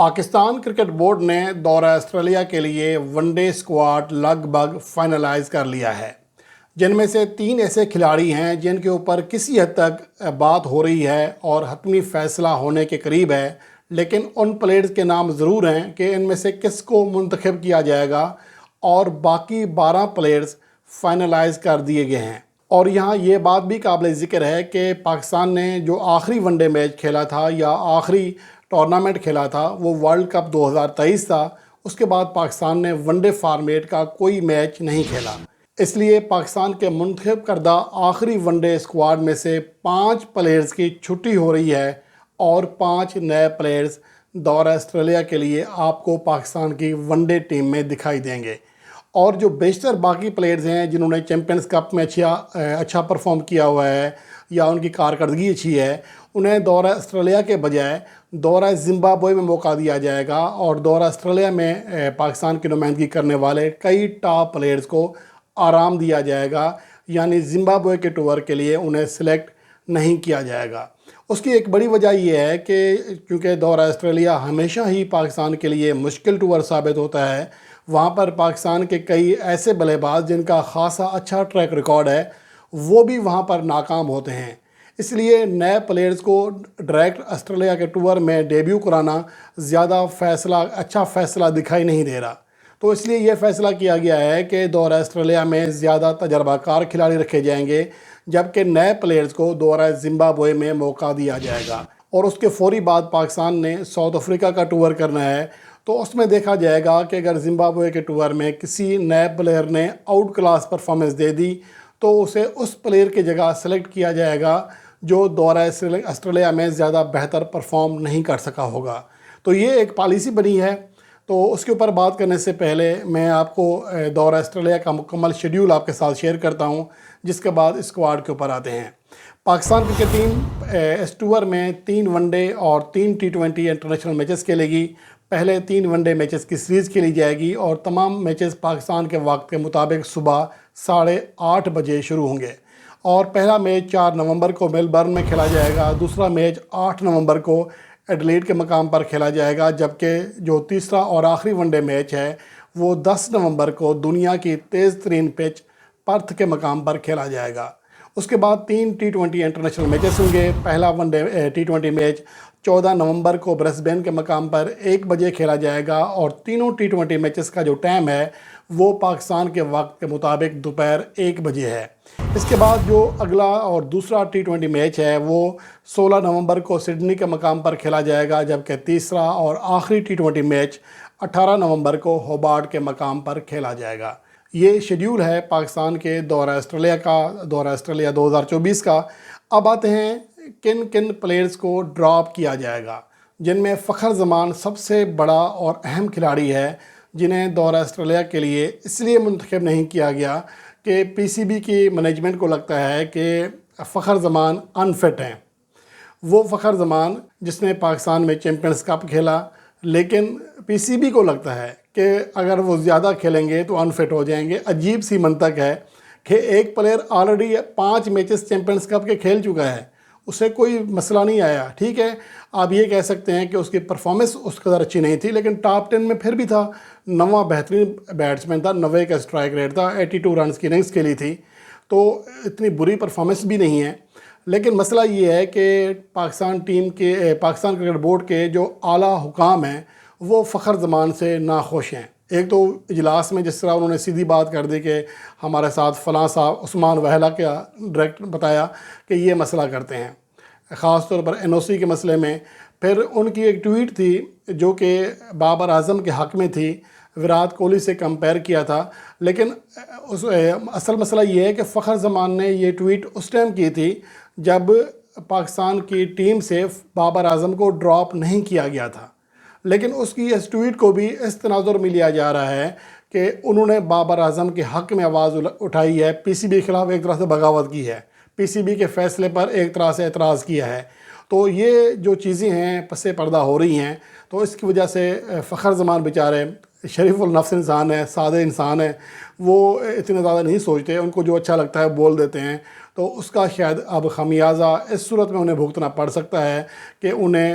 Pakistan cricket board نے دورہ Australia کے لیے ون ڈے اسکواڈ لگ بھگ فائنلائز کر لیا ہے، جن میں سے 3 ایسے کھلاڑی ہیں جن کے اوپر کسی حد تک بات ہو رہی ہے اور حتمی فیصلہ ہونے کے قریب ہے، لیکن ان پلیئرز کے نام ضرور ہیں کہ ان میں سے کس کو منتخب کیا جائے گا، اور باقی 12 پلیئرز فائنلائز کر دیے گئے ہیں۔ اور یہاں یہ بات بھی قابل ذکر ہے کہ پاکستان نے جو آخری ون ڈے میچ کھیلا تھا یا آخری ٹورنامنٹ کھیلا تھا وہ ورلڈ کپ 2023 تھا۔ اس کے بعد پاکستان نے ون ڈے فارمیٹ کا کوئی میچ نہیں کھیلا، اس لیے پاکستان کے منتخب کردہ آخری ون ڈے اسکواڈ میں سے 5 پلیئرز کی چھٹی ہو رہی ہے اور 5 نئے پلیئرز دورہ آسٹریلیا کے لیے آپ کو پاکستان کی ون ڈے ٹیم میں دکھائی دیں گے۔ اور جو بیشتر باقی پلیئرز ہیں جنہوں نے چیمپئنز کپ میں اچھا پرفارم کیا ہوا ہے یا ان کی کارکردگی اچھی ہے، انہیں دورہ آسٹریلیا کے بجائے دورہ زمبابوے میں موقع دیا جائے گا، اور دورہ آسٹریلیا میں پاکستان کی نمائندگی کرنے والے کئی ٹاپ پلیئرز کو آرام دیا جائے گا، یعنی زمبابوے کے ٹور کے لیے انہیں سلیکٹ نہیں کیا جائے گا۔ اس کی ایک بڑی وجہ یہ ہے کہ کیونکہ دورہ آسٹریلیا ہمیشہ ہی پاکستان کے لیے مشکل ٹور ثابت ہوتا ہے، وہاں پر پاکستان کے کئی ایسے بلے باز جن کا خاصا اچھا ٹریک ریکارڈ ہے وہ بھی وہاں پر ناکام ہوتے ہیں، اس لیے نئے پلیئرز کو ڈائریکٹ آسٹریلیا کے ٹور میں ڈیبیو کرانا زیادہ اچھا فیصلہ دکھائی نہیں دے رہا۔ تو اس لیے یہ فیصلہ کیا گیا ہے کہ دورہ آسٹریلیا میں زیادہ تجربہ کار کھلاڑی رکھے جائیں گے، جبکہ نئے پلیئرز کو دورہ زمبابوے میں موقع دیا جائے گا، اور اس کے فوری بعد پاکستان نے ساؤتھ افریقہ کا ٹور کرنا ہے۔ تو اس میں دیکھا جائے گا کہ اگر زمبابوے کے ٹور میں کسی نئے پلیئر نے آؤٹ کلاس پرفارمنس دے دی تو اسے اس پلیئر کی جگہ سلیکٹ کیا جائے گا جو دورہ آسٹریلیا میں زیادہ بہتر پرفارم نہیں کر سکا ہوگا۔ تو یہ ایک پالیسی بنی ہے۔ تو اس کے اوپر بات کرنے سے پہلے میں آپ کو دورہ آسٹریلیا کا مکمل شیڈیول آپ کے ساتھ شیئر کرتا ہوں، جس کے بعد اسکواڈ کے اوپر آتے ہیں۔ پاکستان کرکٹ ٹیم اس ٹور میں 3 ون ڈے اور 3 T20 انٹرنیشنل میچز کھیلے گی۔ پہلے 3 ون ڈے میچز کی سیریز کھیلی جائے گی اور تمام میچز پاکستان کے وقت کے مطابق صبح 8:30 بجے شروع ہوں گے، اور پہلا میچ 4 نومبر کو میلبرن میں کھیلا جائے گا، دوسرا میچ 8 نومبر کو ایڈلیڈ کے مقام پر کھیلا جائے گا، جبکہ جو تیسرا اور آخری ون ڈے میچ ہے وہ 10 نومبر کو دنیا کی تیز ترین پچ پرتھ کے مقام پر کھیلا جائے گا۔ اس کے بعد 3 T20 انٹرنیشنل میچز ہوں گے۔ پہلا ون ڈے T20 میچ 14 نومبر کو برسبین کے مقام پر 1 بجے کھیلا جائے گا، اور تینوں T20 میچز کا جو ٹائم ہے وہ پاکستان کے وقت کے مطابق دوپہر 1 بجے ہے۔ اس کے بعد جو اگلا اور دوسرا T20 میچ ہے وہ 16 نومبر کو سڈنی کے مقام پر کھیلا جائے گا، جبکہ تیسرا اور آخری T20 میچ 18 نومبر کو ہوبارٹ کے مقام پر کھیلا جائے گا۔ یہ شیڈیول ہے پاکستان کے دورہ آسٹریلیا کا، دورہ آسٹریلیا 2024 کا۔ اب آتے ہیں کن کن پلیئرز کو ڈراپ کیا جائے گا، جن میں فخر زمان سب سے بڑا اور اہم کھلاڑی ہے، جنہیں دورہ آسٹریلیا کے لیے اس لیے منتخب نہیں کیا گیا کہ پی سی بی کی مینجمنٹ کو لگتا ہے کہ فخر زمان انفٹ ہیں۔ وہ فخر زمان جس نے پاکستان میں چیمپئنز کپ کھیلا، لیکن پی سی بی کو لگتا ہے کہ اگر وہ زیادہ کھیلیں گے تو انفٹ ہو جائیں گے۔ عجیب سی منطق ہے کہ ایک player already 5 matches champions cup کے کھیل چکا ہے، اسے کوئی مسئلہ نہیں آیا، ٹھیک ہے۔ آپ یہ کہہ سکتے ہیں کہ اس کی پرفارمنس اس قدر اچھی نہیں تھی، لیکن ٹاپ 10 میں پھر بھی تھا، 9واں بہترین بیٹسمین تھا، 90 کا اسٹرائک ریٹ تھا، 82 رنز کی اننگز کھیلی تھی، تو اتنی بری پرفارمنس بھی نہیں ہے۔ لیکن مسئلہ یہ ہے کہ پاکستان کرکٹ بورڈ کے جو اعلیٰ حکام ہیں وہ فخر زمان سے ناخوش ہیں۔ ایک تو اجلاس میں جس طرح انہوں نے سیدھی بات کر دی کہ ہمارے ساتھ فلاں صاحب عثمان وہلا کا ڈائریکٹ بتایا کہ یہ مسئلہ کرتے ہیں، خاص طور پر این او سی کے مسئلے میں۔ پھر ان کی ایک ٹویٹ تھی جو کہ بابر اعظم کے حق میں تھی، وراٹ کوہلی سے کمپیئر کیا تھا، لیکن اصل مسئلہ یہ ہے کہ فخر زمان نے یہ ٹویٹ اس ٹائم کی تھی جب پاکستان کی ٹیم سے بابر اعظم کو ڈراپ نہیں کیا گیا تھا، لیکن اس کی اس ٹویٹ کو بھی اس تناظر میں لیا جا رہا ہے کہ انہوں نے بابر اعظم کے حق میں آواز اٹھائی ہے، پی سی بی کے خلاف ایک طرح سے بغاوت کی ہے، پی سی بی کے فیصلے پر ایک طرح سے اعتراض کیا ہے۔ تو یہ جو چیزیں ہیں پس پردہ ہو رہی ہیں، تو اس کی وجہ سے فخر زمان بیچارے شریف النفس انسان ہے، سادے انسان ہے، وہ اتنے زیادہ نہیں سوچتے، ان کو جو اچھا لگتا ہے بول دیتے ہیں، تو اس کا شاید اب خمیازہ اس صورت میں انہیں بھگتنا پڑ سکتا ہے کہ انہیں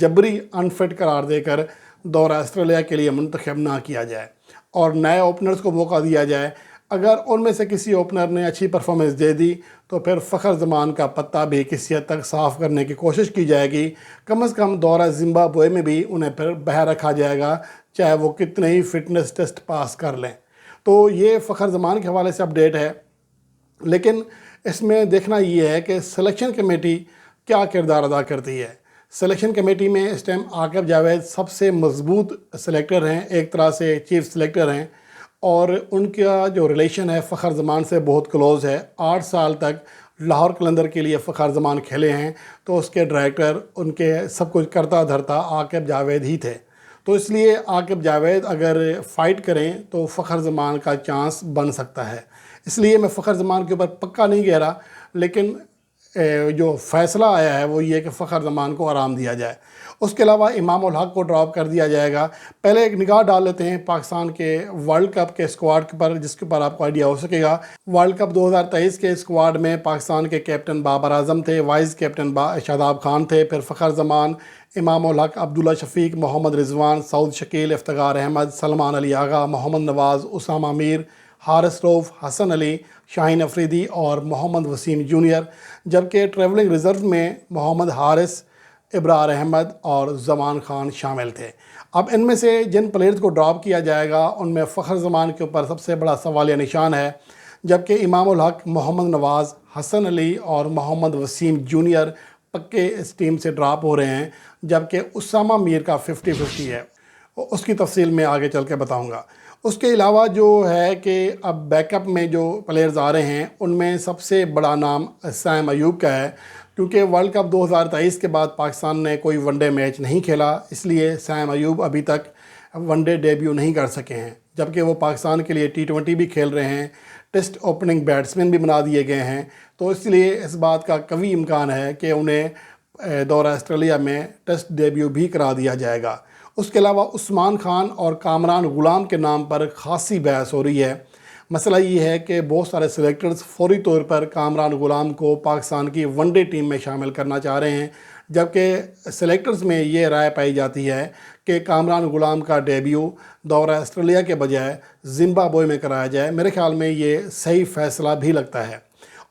جبری انفٹ قرار دے کر دورہ آسٹریلیا کے لیے منتخب نہ کیا جائے اور نئے اوپنرز کو موقع دیا جائے۔ اگر ان میں سے کسی اوپنر نے اچھی پرفارمنس دے دی تو پھر فخر زمان کا پتہ بھی کسی حد تک صاف کرنے کی کوشش کی جائے گی۔ کم از کم دورہ زمبابوے میں بھی انہیں پھر بہر رکھا جائے گا، چاہے وہ کتنے ہی فٹنس ٹیسٹ پاس کر لیں۔ تو یہ فخر زمان کے حوالے سے اپڈیٹ ہے، لیکن اس میں دیکھنا یہ ہے کہ سلیکشن کمیٹی کیا کردار ادا کرتی ہے۔ سلیکشن کمیٹی میں اس ٹائم عاقب جاوید سب سے مضبوط سلیکٹر ہیں، ایک طرح سے چیف سلیکٹر ہیں، اور ان کا جو ریلیشن ہے فخر زمان سے بہت کلوز ہے۔ 8 سال تک لاہور قلندر کے لیے فخر زمان کھیلے ہیں، تو اس کے ڈائریکٹر ان کے سب کچھ کرتا دھرتا عاقب جاوید ہی تھے۔ تو اس لیے عاقب جاوید اگر فائٹ کریں تو فخر زمان کا چانس بن سکتا ہے۔ اس لیے میں فخر زمان کے اوپر پکا نہیں کہہ رہا، لیکن جو فیصلہ آیا ہے وہ یہ کہ فخر زمان کو آرام دیا جائے۔ اس کے علاوہ امام الحق کو ڈراپ کر دیا جائے گا۔ پہلے ایک نگاہ ڈال لیتے ہیں پاکستان کے ورلڈ کپ کے اسکواڈ پر، جس کے اوپر آپ کو آئیڈیا ہو سکے گا۔ ورلڈ کپ 2023 کے اسکواڈ میں پاکستان کے کیپٹن بابر اعظم تھے، وائس کیپٹن شاداب خان تھے، پھر فخر زمان، امام الحق، عبداللہ شفیق، محمد رضوان، سعود شکیل، افتخار احمد، سلمان علی آغا، محمد نواز، اسامہ میر، حارث روف، حسن علی، شاہین افریدی اور محمد وسیم جونیئر، جبکہ ٹریولنگ ریزرو میں محمد حارث، ابرار احمد اور زمان خان شامل تھے۔ اب ان میں سے جن پلیئرز کو ڈراپ کیا جائے گا ان میں فخر زمان کے اوپر سب سے بڑا سوالیہ نشان ہے، جبکہ امام الحق، محمد نواز، حسن علی اور محمد وسیم جونیئر پکے اس ٹیم سے ڈراپ ہو رہے ہیں، جبکہ اسامہ میر کا 50-50 ہے۔ اس کی تفصیل میں آگے چل کے بتاؤں گا۔ اس کے علاوہ جو ہے کہ اب بیک اپ میں جو پلیئرز آ رہے ہیں ان میں سب سے بڑا نام سیم ایوب کا ہے، کیونکہ ورلڈ کپ 2023 کے بعد پاکستان نے کوئی ون ڈے میچ نہیں کھیلا، اس لیے سیم ایوب ابھی تک ون ڈے ڈیبیو نہیں کر سکے ہیں، جبکہ وہ پاکستان کے لیے T20 بھی کھیل رہے ہیں، ٹیسٹ اوپننگ بیٹسمین بھی بنا دیے گئے ہیں۔ تو اس لیے اس بات کا قوی امکان ہے کہ انہیں دورہ آسٹریلیا میں ٹیسٹ ڈیبیو بھی کرا دیا جائے گا۔ اس کے علاوہ عثمان خان اور کامران غلام کے نام پر خاصی بحث ہو رہی ہے۔ مسئلہ یہ ہے کہ بہت سارے سلیکٹرز فوری طور پر کامران غلام کو پاکستان کی ون ڈے ٹیم میں شامل کرنا چاہ رہے ہیں، جبکہ سلیکٹرز میں یہ رائے پائی جاتی ہے کہ کامران غلام کا ڈیبیو دورہ آسٹریلیا کے بجائے زمبابوے میں کرایا جائے۔ میرے خیال میں یہ صحیح فیصلہ بھی لگتا ہے۔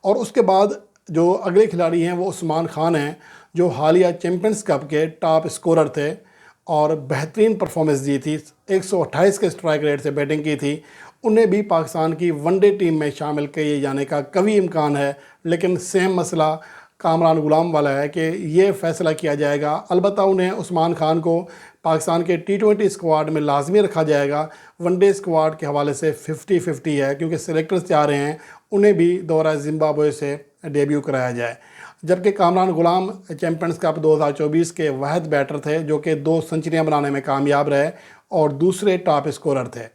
اور اس کے بعد جو اگلے کھلاڑی ہیں وہ عثمان خان ہیں، جو حالیہ چیمپئنز کپ کے ٹاپ اسکورر تھے اور بہترین پرفارمنس دی تھی، 128 کے اسٹرائک ریٹ سے بیٹنگ کی تھی۔ انہیں بھی پاکستان کی ون ڈے ٹیم میں شامل کیے جانے کا قوی امکان ہے، لیکن سیم مسئلہ کامران غلام والا ہے کہ یہ فیصلہ کیا جائے گا۔ البتہ انہیں عثمان خان کو پاکستان کے T20 اسکواڈ میں لازمی رکھا جائے گا۔ ون ڈے اسکواڈ کے حوالے سے 50-50 ہے، کیونکہ سلیکٹرز چاہ رہے ہیں انہیں بھی دورہ زمبابوے سے ڈیبیو کرایا جائے۔ جبکہ کامران غلام چیمپئنز کپ 2024 کے واحد بیٹر تھے جو کہ 2 سنچریاں بنانے میں کامیاب رہے اور دوسرے ٹاپ اسکورر تھے۔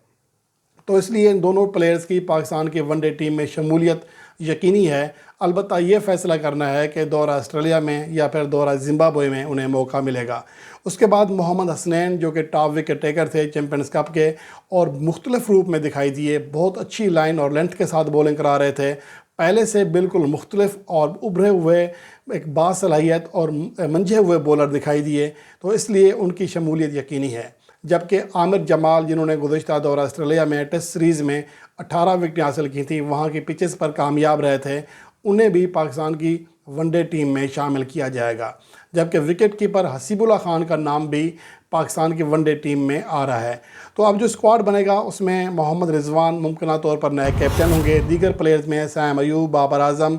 تو اس لیے ان دونوں پلیئرز کی پاکستان کی ون ڈے ٹیم میں شمولیت یقینی ہے۔ البتہ یہ فیصلہ کرنا ہے کہ دورہ آسٹریلیا میں یا پھر دورہ زمبابوے میں انہیں موقع ملے گا۔ اس کے بعد محمد حسنین جو کہ ٹاپ وکٹ ٹیکر تھے چیمپئنز کپ کے اور مختلف روپ میں دکھائی دیے، بہت اچھی لائن اور لینتھ کے ساتھ بولنگ کرا رہے تھے، پہلے سے بالکل مختلف اور ابھرے ہوئے ایک باصلاحیت اور منجھے ہوئے بولر دکھائی دیے، تو اس لیے ان کی شمولیت یقینی ہے۔ جبکہ عامر جمال جنہوں نے گزشتہ دورہ آسٹریلیا میں ٹیسٹ سیریز میں 18 وکٹیں حاصل کی تھیں، وہاں کی پچز پر کامیاب رہے تھے، انہیں بھی پاکستان کی ون ڈے ٹیم میں شامل کیا جائے گا۔ جبکہ وکٹ کیپر حسیب اللہ خان کا نام بھی پاکستان کی ون ڈے ٹیم میں آ رہا ہے۔ تو اب جو اسکواڈ بنے گا اس میں محمد رضوان ممکنہ طور پر نئے کیپٹن ہوں گے۔ دیگر پلیئرز میں سیم ایوب، بابر اعظم،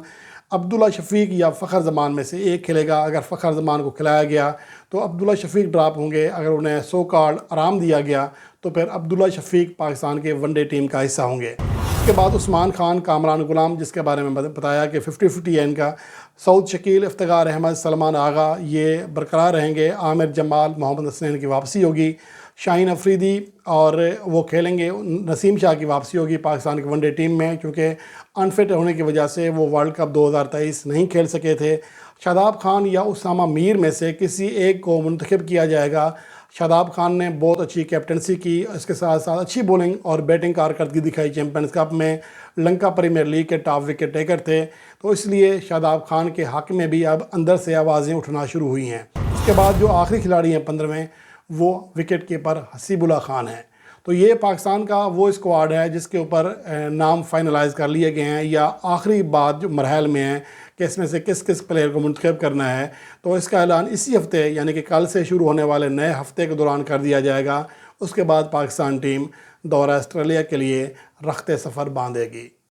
عبداللہ شفیق یا فخر زمان میں سے ایک کھیلے گا۔ اگر فخر زمان کو کھلایا گیا تو عبداللہ شفیق ڈراپ ہوں گے، اگر انہیں سو کارڈ آرام دیا گیا تو پھر عبداللہ شفیق پاکستان کے ون ڈے ٹیم کا حصہ ہوں گے۔ اس کے بعد عثمان خان، کامران غلام جس کے بارے میں بتایا کہ 50-50 ہے ان کا، سعود شکیل، افتخار احمد، سلمان آغا یہ برقرار رہیں گے۔ عامر جمال، محمد حسنین کی واپسی ہوگی، شاہین افریدی اور وہ کھیلیں گے، نسیم شاہ کی واپسی ہوگی پاکستان کی ون ڈے ٹیم میں، کیونکہ انفٹ ہونے کی وجہ سے وہ ورلڈ کپ 2023 نہیں کھیل سکے تھے۔ شاداب خان یا اسامہ میر میں سے کسی ایک کو منتخب کیا جائے گا۔ شاداب خان نے بہت اچھی کیپٹنسی کی، اس کے ساتھ ساتھ اچھی بولنگ اور بیٹنگ کارکردگی دکھائی، چیمپئنز کپ میں لنکا پریمیئر لیگ کے ٹاپ وکٹ ٹیکر تھے، تو اس لیے شاداب خان کے حق میں بھی اب اندر سے آوازیں اٹھنا شروع ہوئی ہیں۔ اس کے بعد جو آخری کھلاڑی ہیں 15ویں، وہ وکٹ کیپر حسیب اللہ خان ہیں۔ تو یہ پاکستان کا وہ اسکواڈ ہے جس کے اوپر نام فائنلائز کر لیے گئے ہیں، یا آخری بات جو مرحل میں ہے کہ اس میں سے کس کس پلیئر کو منتخب کرنا ہے، تو اس کا اعلان اسی ہفتے یعنی کہ کل سے شروع ہونے والے نئے ہفتے کے دوران کر دیا جائے گا۔ اس کے بعد پاکستان ٹیم دورہ آسٹریلیا کے لیے رخت سفر باندھے گی۔